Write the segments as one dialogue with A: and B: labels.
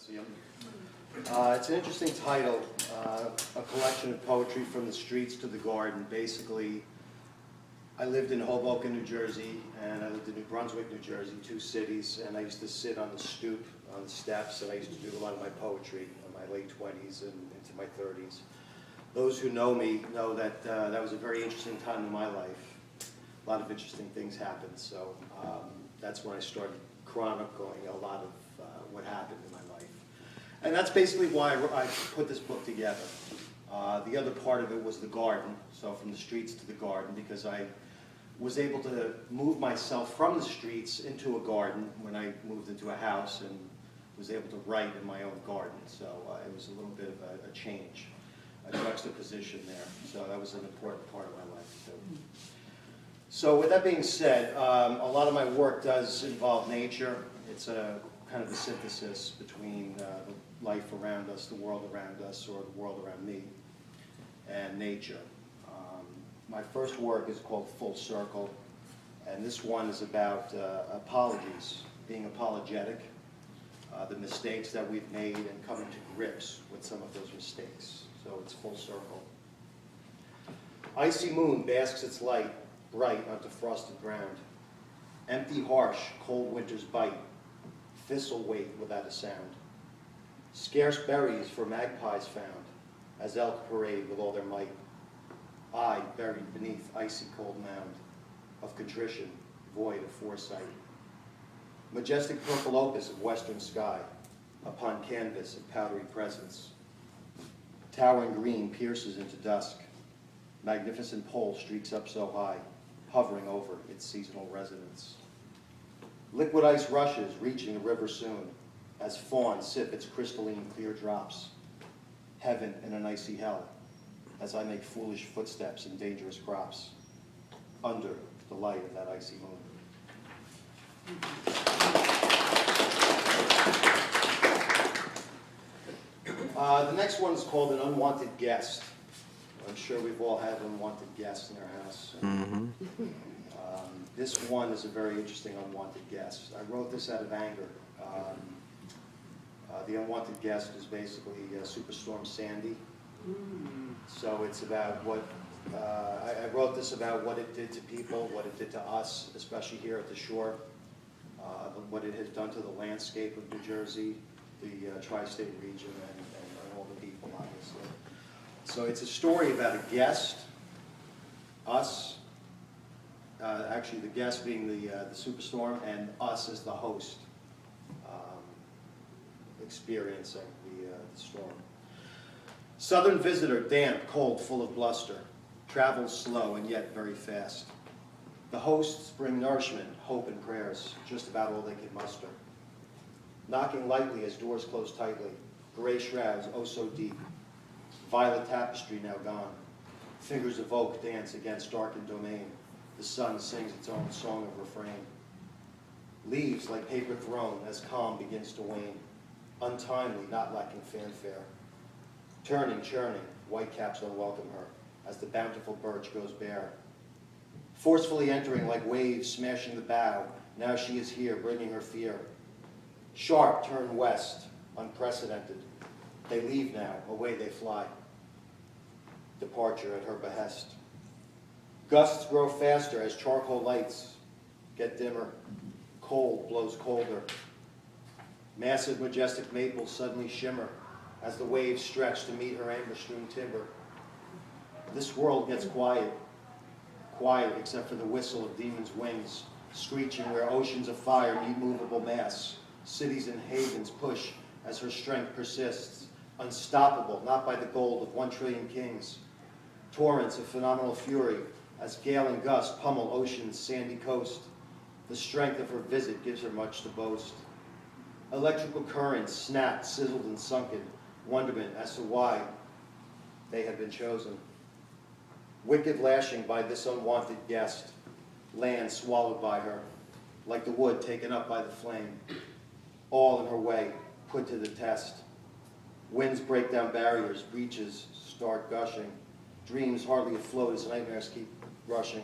A: See 'em. It's an interesting title, a collection of poetry from the streets to the garden. Basically, I lived in Hoboken, New Jersey, and I lived in New Brunswick, New Jersey, two cities, and I used to sit on the stoop, on the steps, and I used to do a lot of my poetry in my late 20s and into my 30s. Those who know me know that that was a very interesting time in my life. A lot of interesting things happened, so that's when I started chronicling a lot of what happened in my life. And that's basically why I put this book together. The other part of it was the garden, so from the streets to the garden, because I was able to move myself from the streets into a garden when I moved into a house and was able to write in my own garden. So it was a little bit of a change, a juxtaposition there. So that was an important part of my life too. So with that being said, a lot of my work does involve nature. It's a kind of a synthesis between the life around us, the world around us, or the world around me, and nature. My first work is called Full Circle, and this one is about apologies, being apologetic, the mistakes that we've made, and coming to grips with some of those mistakes. So it's Full Circle. Icy moon basks its light bright onto frosted ground. Empty, harsh, cold winter's bite. Thistle wait without a sound. Scarce berries for magpies found, as elk parade with all their might. I buried beneath icy cold mound of contrition, void of foresight. Majestic purple opus of western sky, upon canvas of powdery presence. Towering green pierces into dusk. Magnificent pole streaks up so high, hovering over its seasonal residence. Liquid ice rushes, reaching the river soon, as fawns sip its crystalline clear drops. Heaven in an icy hell, as I make foolish footsteps in dangerous crops, under the light of that icy moon. The next one is called An Unwanted Guest. I'm sure we've all had unwanted guests in our house. This one is a very interesting unwanted guest. I wrote this out of anger. The unwanted guest is basically Superstorm Sandy. So it's about what, I wrote this about what it did to people, what it did to us, especially here at the shore, what it has done to the landscape of New Jersey, the tri-state region, and all the people, obviously. So it's a story about a guest, us, actually the guest being the superstorm, and us as the host experiencing the storm. Southern visitor, damp, cold, full of bluster, travels slow and yet very fast. The hosts bring nourishment, hope, and prayers, just about all they can muster. Knocking lightly as doors close tightly, gray shrouds oh so deep, violet tapestry now gone. Fingers of oak dance against darkened domain. The sun sings its own song of refrain. Leaves like paper thrown as calm begins to wane. Untimely, not lacking fanfare. Turning, churning, whitecaps unwelcome her as the bountiful birch goes bare. Forcefully entering like waves smashing the bough, now she is here bringing her fear. Sharp turn west, unprecedented. They leave now, away they fly. Departure at her behest. Gusts grow faster as charcoal lights get dimmer. Cold blows colder. Massive, majestic maples suddenly shimmer as the waves stretch to meet her amber-strewn timber. This world gets quiet, quiet except for the whistle of demons' wings, screeching where oceans of fire meet movable mass. Cities and havens push as her strength persists, unstoppable, not by the gold of 1 trillion kings. Torrents of phenomenal fury as gale and gust pummel ocean's sandy coast. The strength of her visit gives her much to boast. Electrical currents snapped, sizzled, and sunken, wonderment as to why they had been chosen. Wicked lashing by this unwanted guest, land swallowed by her, like the wood taken up by the flame. All in her way, put to the test. Winds break down barriers, breaches start gushing. Dreams hardly afloat as nightmares keep rushing.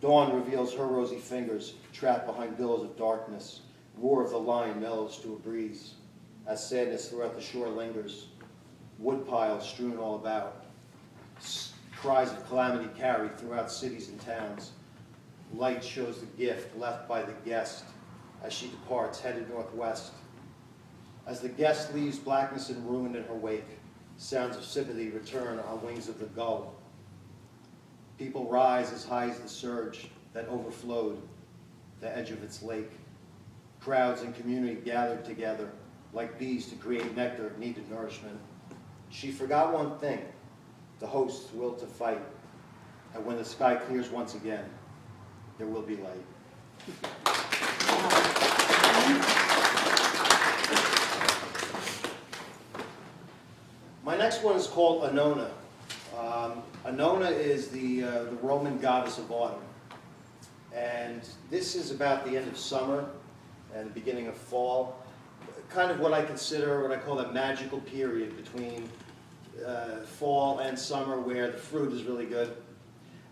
A: Dawn reveals her rosy fingers, trapped behind billows of darkness. Roar of the line mellows to a breeze, as sadness throughout the shore lingers, wood piles strewn all about, cries of calamity carried throughout cities and towns. Light shows the gift left by the guest as she departs, headed northwest. As the guest leaves blackness and ruin in her wake, sounds of sympathy return on wings of the gull. People rise as high as the surge that overflowed the edge of its lake. Crowds and community gathered together like bees to create nectar of needed nourishment. She forgot one thing, the host's will to fight. And when the sky clears once again, there will be light. My next one is called Annona. Annona is the Roman goddess of autumn. And this is about the end of summer and the beginning of fall. Kind of what I consider, what I call that magical period between fall and summer where the fruit is really good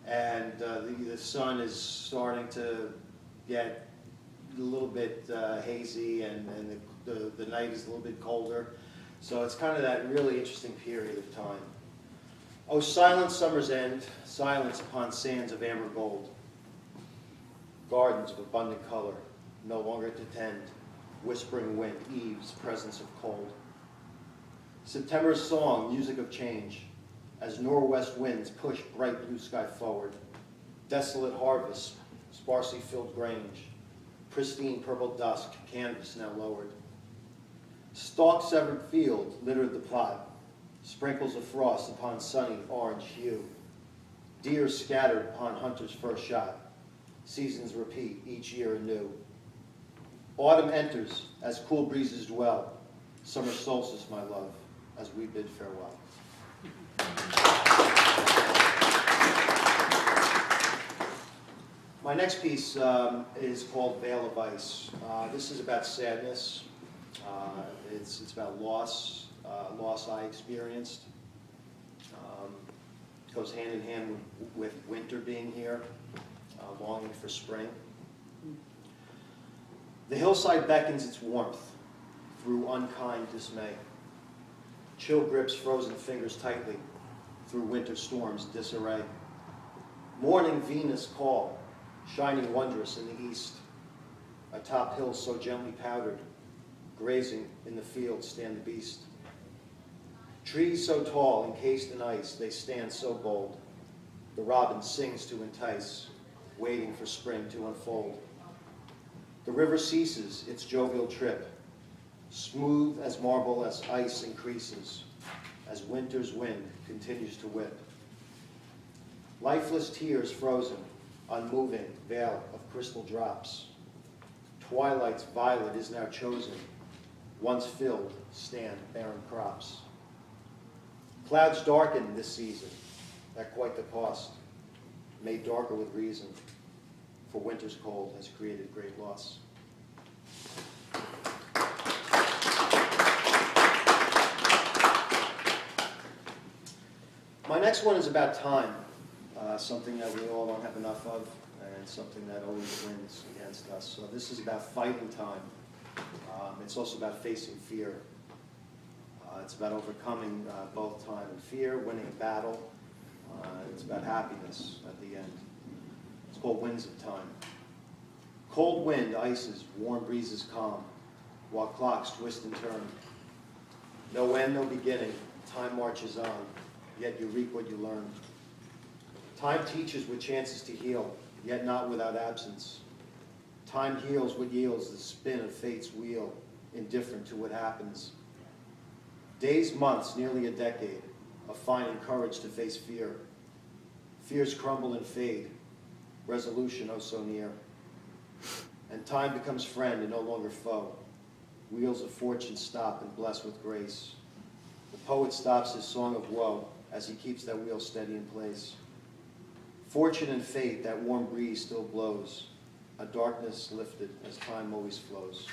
A: and the sun is starting to get a little bit hazy and the night is a little bit colder. So it's kind of that really interesting period of time. Oh, silent summer's end, silence upon sands of amber gold. Gardens of abundant color, no longer to tend. Whispering wind, eve's presence of cold. September's song, music of change, as northwest winds push bright blue sky forward. Desolate harvest, sparsely filled grange, pristine purple dusk, canvas now lowered. Stalk severed field littered the plot, sprinkles of frost upon sunny orange hue. Deer scattered upon hunter's first shot, seasons repeat each year anew. Autumn enters as cool breezes dwell, summer solstice, my love, as we bid farewell. My next piece is called Veil of Ice. This is about sadness. It's about loss I experienced. It goes hand in hand with winter being here, longing for spring. The hillside beckons its warmth through unkind dismay. Chill grips frozen fingers tightly through winter storms' disarray. Morning Venus call, shining wondrous in the east. Atop hills so gently powdered, grazing in the fields stand the beast. Trees so tall, encased in ice, they stand so bold. The robin sings to entice, waiting for spring to unfold. The river ceases its jovial trip, smooth as marble as ice increases, as winter's wind continues to whip. Lifeless tears frozen, unmoving veil of crystal drops. Twilight's violet is now chosen, once filled stand barren crops. Clouds darken this season, at quite the cost, made darker with reason, for winter's cold has created great loss. My next one is about time, something that we all don't have enough of, and something that always wins against us. So this is about fighting time. It's also about facing fear. It's about overcoming both time and fear, winning a battle. It's about happiness at the end. It's called Winds of Time. Cold wind ices, warm breezes calm, while clocks twist and turn. No end, no beginning, time marches on, yet you reap what you learn. Time teaches with chances to heal, yet not without absence. Time heals what yields the spin of fate's wheel, indifferent to what happens. Days, months, nearly a decade of finding courage to face fear. Fears crumble and fade, resolution oh so near. And time becomes friend and no longer foe. Wheels of fortune stop and bless with grace. The poet stops his song of woe as he keeps that wheel steady in place. Fortune and fate, that warm breeze still blows, a darkness lifted as time always flows.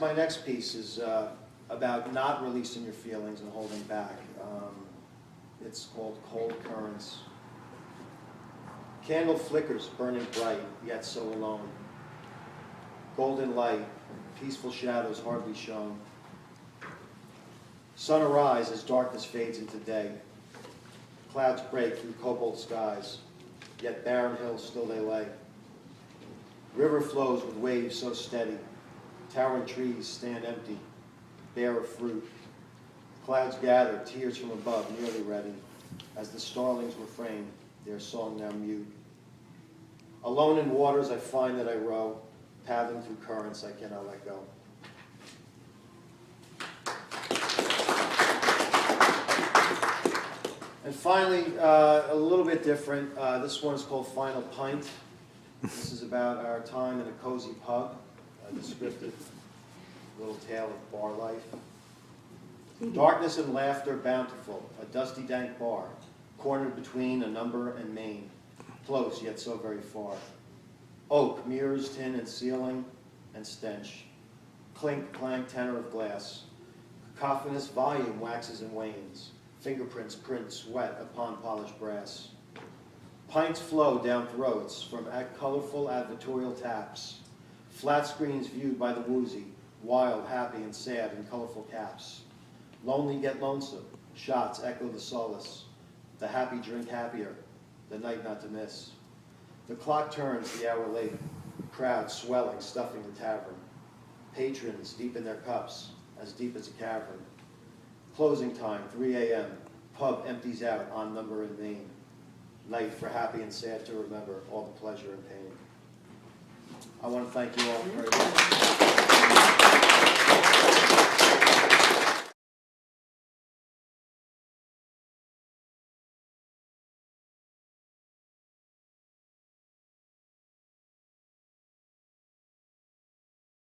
A: My next piece is about not releasing your feelings and holding back. It's called Cold Currents. Candle flickers, burning bright, yet so alone. Golden light, peaceful shadows hardly shown. Sun arise as darkness fades into day. Clouds break through cobalt skies, yet barren hills still they lay. River flows with waves so steady. Towering trees stand empty, bare of fruit. Clouds gather, tears from above nearly ready, as the starlings refrain, their song now mute. Alone in waters I find that I row, paddling through currents I cannot let go. And finally, a little bit different. This one is called Final Pint. This is about our time in a cozy pub, a descriptive little tale of bar life. Darkness and laughter bountiful, a dusty dank bar, cornered between a number and main, close yet so very far. Oak, mirrors, tin and ceiling, and stench. Clink, clank, tenor of glass. Cacophonous volume waxes and wanes. Fingerprints print sweat upon polished brass. Pints flow down throats from colorful advertorial taps. Flat screens viewed by the woozy, wild, happy, and sad in colorful caps. Lonely get lonesome, shots echo the solace. The happy drink happier, the night not to miss. The clock turns the hour late, crowds swelling, stuffing the tavern. Patrons deep in their cups, as deep as a cavern. Closing time, 3 a.m., pub empties out on number and main. Night for happy and sad to remember all the pleasure and pain. I want to thank you all very much.